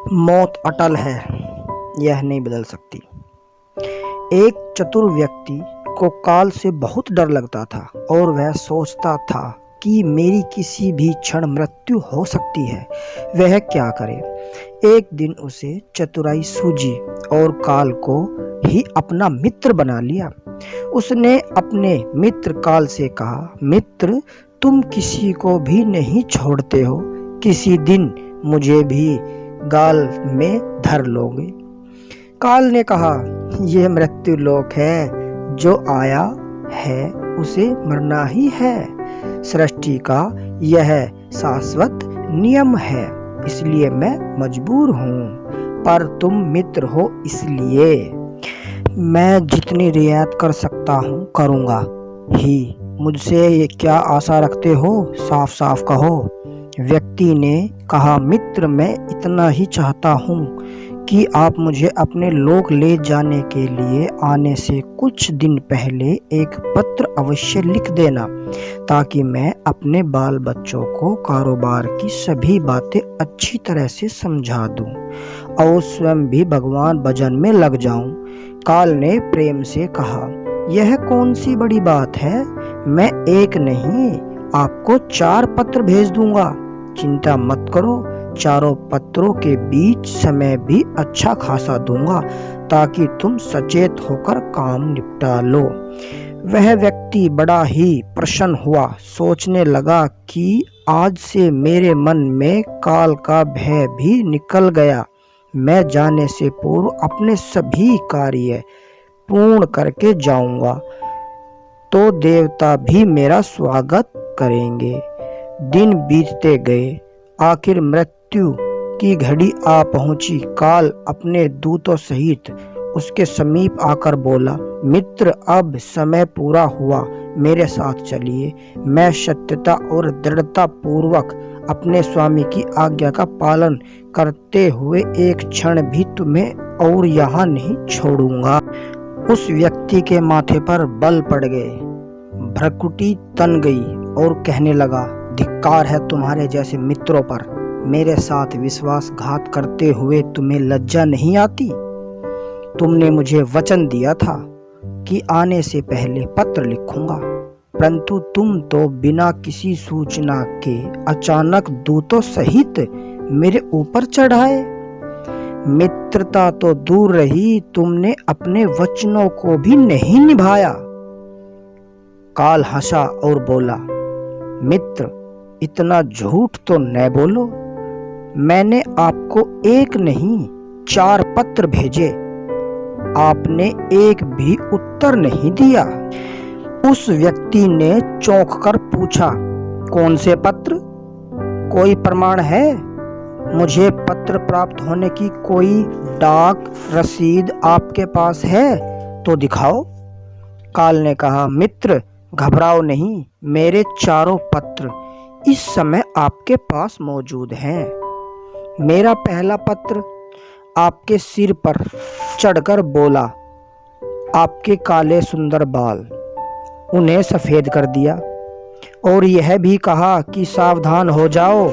मौत अटल है, यह नहीं बदल सकती। एक चतुर व्यक्ति को काल से बहुत डर लगता था और वह सोचता था कि मेरी किसी भी क्षण मृत्यु हो सकती है। वह क्या करे। एक दिन उसे चतुराई सूझी और काल को ही अपना मित्र बना लिया। उसने अपने मित्र काल से कहा, मित्र, तुम किसी को भी नहीं छोड़ते हो, किसी दिन मुझे भी गाल में धर लोगे। काल ने कहा, यह मृत्यु लोक है, जो आया है उसे मरना ही है। सृष्टि का यह शाश्वत नियम है, इसलिए मैं मजबूर हूँ, पर तुम मित्र हो इसलिए मैं जितनी रियायत कर सकता हूँ करूँगा ही। मुझसे ये क्या आशा रखते हो, साफ साफ कहो। व्यक्ति ने कहा, मित्र, मैं इतना ही चाहता हूँ कि आप मुझे अपने लोक ले जाने के लिए आने से कुछ दिन पहले एक पत्र अवश्य लिख देना, ताकि मैं अपने बाल बच्चों को कारोबार की सभी बातें अच्छी तरह से समझा दूं और स्वयं भी भगवान भजन में लग जाऊं। काल ने प्रेम से कहा, यह कौन सी बड़ी बात है, मैं एक नहीं आपको 4 पत्र भेज दूंगा। चिंता मत करो, चारों पत्रों के बीच समय भी अच्छा खासा दूंगा, ताकि तुम सचेत होकर काम निपटा लो। वह व्यक्ति बड़ा ही प्रसन्न हुआ, सोचने लगा कि आज से मेरे मन में काल का भय भी निकल गया। मैं जाने से पूर्व अपने सभी कार्य पूर्ण करके जाऊंगा, तो देवता भी मेरा स्वागत करेंगे। दिन बीतते गए, आखिर मृत्यु की घड़ी आ पहुंची। काल अपने दूतों सहित उसके समीप आकर बोला, मित्र, अब समय पूरा हुआ, मेरे साथ चलिए। मैं सत्यता और दृढ़ता पूर्वक अपने स्वामी की आज्ञा का पालन करते हुए एक क्षण भी तुम्हें और यहाँ नहीं छोड़ूंगा। उस व्यक्ति के माथे पर बल पड़ गए, भ्रकुटी तन गई और कहने लगा, धिक्कार है तुम्हारे जैसे मित्रों पर। मेरे साथ विश्वासघात करते हुए तुम्हें लज्जा नहीं आती। तुमने मुझे वचन दिया था कि आने से पहले पत्र लिखूंगा, परंतु तुम तो बिना किसी सूचना के अचानक दूतों सहित मेरे ऊपर चढ़ाए। मित्रता तो दूर रही, तुमने अपने वचनों को भी नहीं निभाया। काल हंसा और बोला, मित्र, इतना झूठ तो न बोलो। मैंने आपको एक नहीं 4 पत्र भेजे, आपने एक भी उत्तर नहीं दिया। उस व्यक्ति ने चौंक कर पूछा, कौन से पत्र? कोई प्रमाण है? मुझे पत्र प्राप्त होने की कोई डाक रसीद आपके पास है तो दिखाओ। काल ने कहा, मित्र, घबराओ नहीं, मेरे चारों पत्र इस समय आपके पास मौजूद हैं। मेरा पहला पत्र आपके सिर पर चढ़कर बोला, आपके काले सुंदर बाल, उन्हें सफेद कर दिया, और यह भी कहा कि सावधान हो जाओ,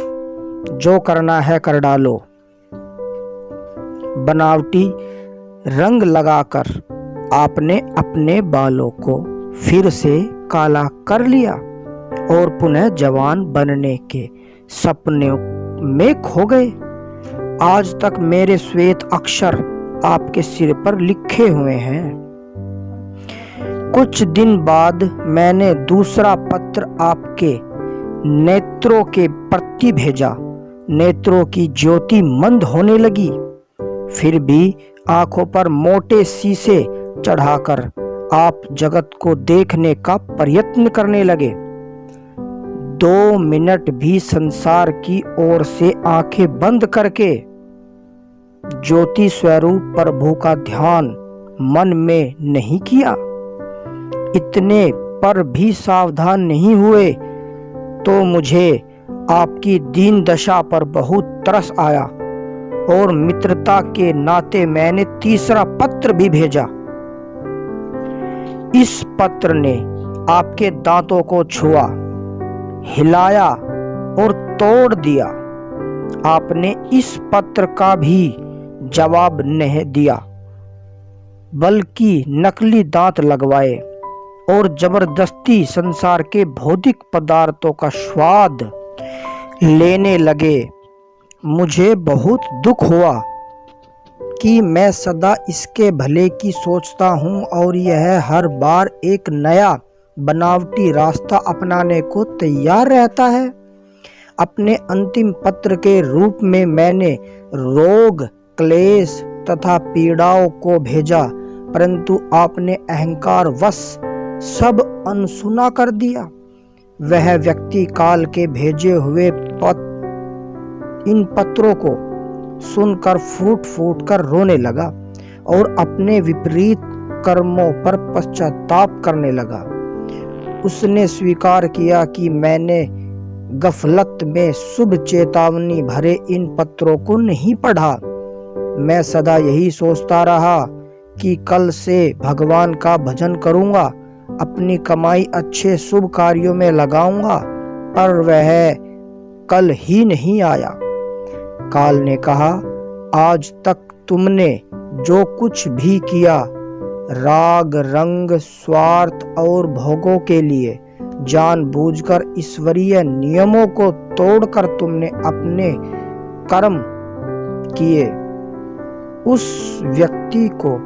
जो करना है कर डालो। बनावटी रंग लगाकर आपने अपने बालों को फिर से काला कर लिया और पुनः जवान बनने के सपने में खो गए। आज तक मेरे श्वेत अक्षर आपके सिर पर लिखे हुए हैं। कुछ दिन बाद मैंने दूसरा पत्र आपके नेत्रों के प्रति भेजा। नेत्रों की ज्योति मंद होने लगी, फिर भी आंखों पर मोटे शीशे चढ़ाकर आप जगत को देखने का प्रयत्न करने लगे। 2 मिनट भी संसार की ओर से आंखें बंद करके ज्योति स्वरूप प्रभु का ध्यान मन में नहीं किया। इतने पर भी सावधान नहीं हुए तो मुझे आपकी दीन दशा पर बहुत तरस आया और मित्रता के नाते मैंने तीसरा पत्र भी भेजा। इस पत्र ने आपके दांतों को छुआ, हिलाया और तोड़ दिया। आपने इस पत्र का भी जवाब नहीं दिया, बल्कि नकली दांत लगवाए और जबरदस्ती संसार के भौतिक पदार्थों का स्वाद लेने लगे। मुझे बहुत दुख हुआ कि मैं सदा इसके भले की सोचता हूँ और यह हर बार एक नया बनावटी रास्ता अपनाने को तैयार रहता है। अपने अंतिम पत्र के रूप में मैंने रोग, क्लेश तथा पीड़ाओं को भेजा, परंतु आपने अहंकार वश सब अनसुना कर दिया। वह व्यक्ति काल के भेजे हुए इन पत्रों को सुनकर फूट फूट कर रोने लगा और अपने विपरीत कर्मों पर पश्चाताप करने लगा। उसने स्वीकार किया कि मैंने गफलत में शुभ चेतावनी भरे इन पत्रों को नहीं पढ़ा। मैं सदा यही सोचता रहा कि कल से भगवान का भजन करूंगा, अपनी कमाई अच्छे शुभ कार्यों में लगाऊंगा, पर वह कल ही नहीं आया। काल ने कहा, आज तक तुमने जो कुछ भी किया, राग, रंग, स्वार्थ और भोगों के लिए जानबूझकर ईश्वरीय नियमों को तोड़कर तुमने अपने कर्म किए। उस व्यक्ति को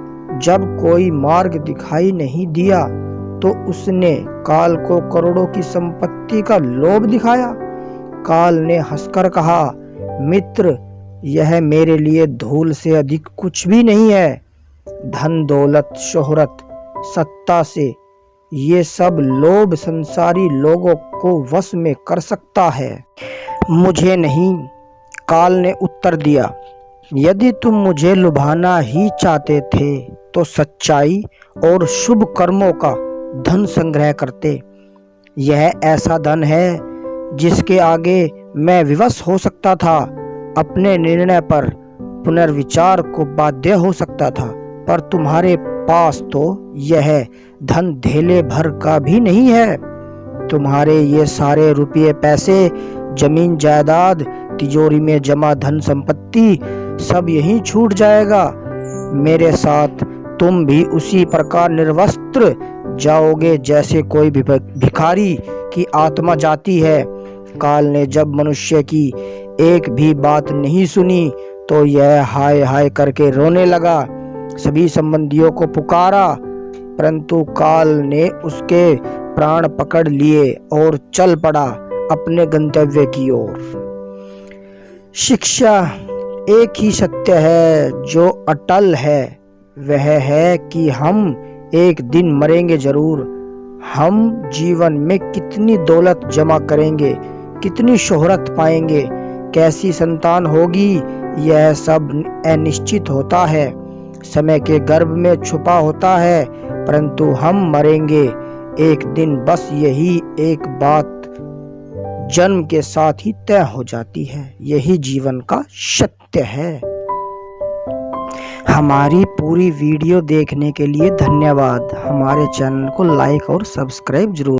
जब कोई मार्ग दिखाई नहीं दिया तो उसने काल को करोड़ों की संपत्ति का लोभ दिखाया। काल ने हंसकर कहा, मित्र, यह मेरे लिए धूल से अधिक कुछ भी नहीं है। धन, दौलत, शोहरत, सत्ता से ये सब लोभ संसारी लोगों को वश में कर सकता है, मुझे नहीं। काल ने उत्तर दिया, यदि तुम मुझे लुभाना ही चाहते थे तो सच्चाई और शुभ कर्मों का धन संग्रह करते। यह ऐसा धन है जिसके आगे मैं विवश हो सकता था, अपने निर्णय पर पुनर्विचार को बाध्य हो सकता था, पर तुम्हारे पास तो यह धन धेले भर का भी नहीं है। तुम्हारे ये सारे रुपये पैसे, जमीन जायदाद, तिजोरी में जमा धन संपत्ति सब यहीं छूट जाएगा। मेरे साथ तुम भी उसी प्रकार निर्वस्त्र जाओगे जैसे कोई भिखारी की आत्मा जाती है। काल ने जब मनुष्य की एक भी बात नहीं सुनी तो यह हाय हाय करके रोने लगा। सभी संबंधियों को पुकारा, परंतु काल ने उसके प्राण पकड़ लिए और चल पड़ा अपने गंतव्य की ओर। शिक्षा एक ही सत्य है जो अटल है, वह है कि हम एक दिन मरेंगे जरूर। हम जीवन में कितनी दौलत जमा करेंगे, कितनी शोहरत पाएंगे, कैसी संतान होगी, यह सब अनिश्चित होता है, समय के गर्भ में छुपा होता है, परंतु हम मरेंगे एक दिन। बस यही एक बात जन्म के साथ ही तय हो जाती है। यही जीवन का सत्य है। हमारी पूरी वीडियो देखने के लिए धन्यवाद। हमारे चैनल को लाइक और सब्सक्राइब जरूर